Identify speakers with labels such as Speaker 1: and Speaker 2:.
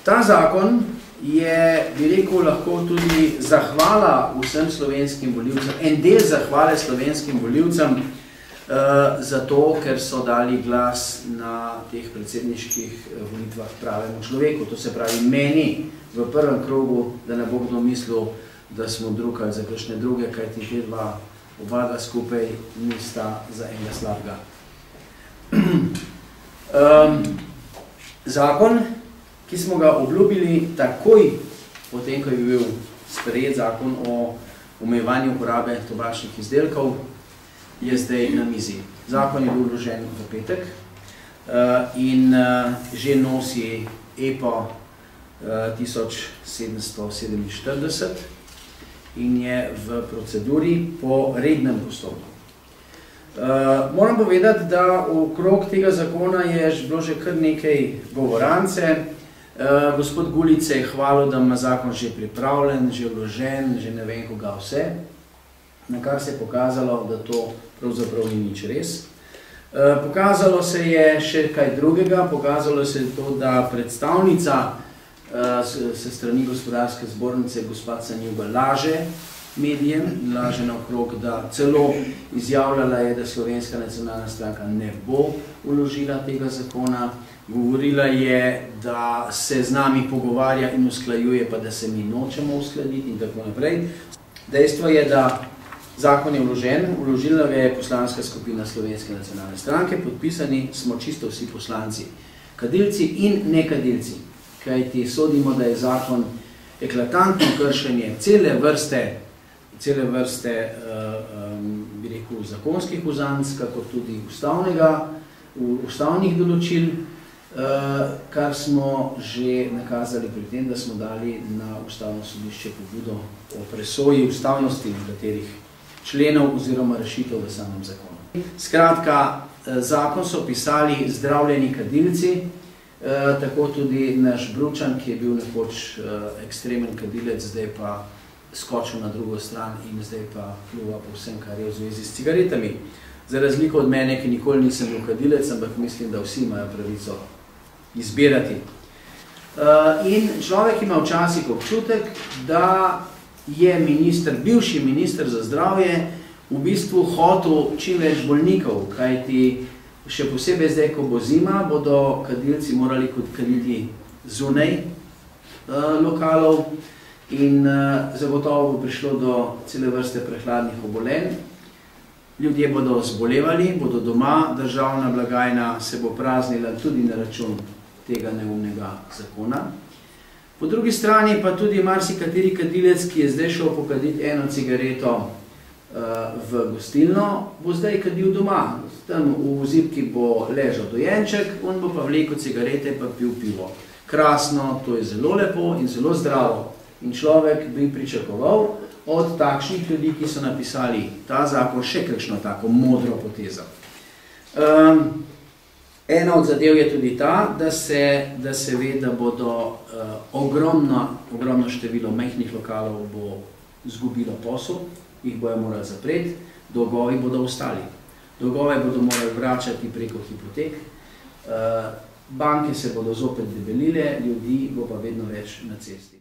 Speaker 1: Ta zakon je, bi rekel, lahko tudi zahvala vsem slovenskim volivcem, en del zahvale slovenskim volivcem, zato, ker so dali glas na teh predsedniških volitvah pravemu človeku. To se pravi meni v prvem krogu, da ne bo kdo mislil, da smo drug ali za kakšne druge, kajti te oba skupaj nista za enega slabega. Zakon, ki smo ga obljubili takoj potem, ko je bil sprejet zakon o omejevanju uporabe tobačnih izdelkov, je zdaj na mizi. Zakon je bil vložen v petek in že nosi EPO 1747 in je v proceduri po rednem postopku. Moram povedati, da okrog tega zakona je bilo že kar nekaj govorance. Gospod Gulič se je hvalil, da ima zakon že pripravljen, že vložen, že ne vem koga vse, na kar se je pokazalo, da to pravzaprav ni nič res. Pokazalo se je še kaj drugega, pokazalo se je to, da predstavnica se strani gospodarske zbornice, gospa Canjuga, laže medijem, laže naokrog, da celo izjavljala je, da Slovenska nacionalna stranka ne bo vložila tega zakona. Govorila je, da se z nami pogovarja in usklajuje, pa da se mi nočemo uskladiti in tako naprej. Dejstvo je, da zakon je vložen, vložila ga je poslanska skupina Slovenske nacionalne stranke, podpisani smo čisto vsi poslanci, kadilci in nekadilci, kajti sodimo, da je zakon eklatantno kršenje cele vrste bi rekel, zakonskih uzanc, kako tudi ustavnih določil, kar smo že nakazali pri tem, da smo dali na ustavno sodišče pobudo o presoji ustavnosti nekaterih členov oziroma rešitev v samem zakonu. Skratka, zakon so pisali zdravljeni kadilci, tako tudi naš Bručan, ki je bil nekoč ekstremen kadilec, zdaj pa skočil na drugo stran in zdaj pa pljuva po vsem, kar je v zvezi s cigaretami. Za razliko od mene, ki nikoli nisem bil kadilec, ampak mislim, da vsi imajo pravico izbirati. In človek ima včasih občutek, da je bivši minister za zdravje v bistvu hotel čim več bolnikov, kajti še posebej zdaj, ko bo zima, bodo kadilci morali kaditi zunaj lokalov in zagotovo bo prišlo do cele vrste prehladnih obolenj. Ljudje bodo zbolevali, bodo doma, državna blagajna se bo praznila tudi na račun tega neumnega zakona. Po drugi strani pa tudi marsikateri kadilec, ki je zdaj šel pokaditi eno cigareto v gostilno, bo zdaj kadil doma. Tam v zibki bo ležal dojenček, on bo pa vlekel cigarete pa pil pivo. Krasno, to je zelo lepo in zelo zdravo. In človek bi pričakoval od takšnih ljudi, ki so napisali ta zakon, še kakšno tako modro potezo. Ena od zadev je tudi ta, da se ve, da bodo ogromno število majhnih lokalov bo izgubilo posel, jih bojo morali zapreti, dolgovi bodo ostali. Dolgove bodo morali vračati preko hipotek, banke se bodo zopet debelile, ljudi bo pa vedno več na cesti.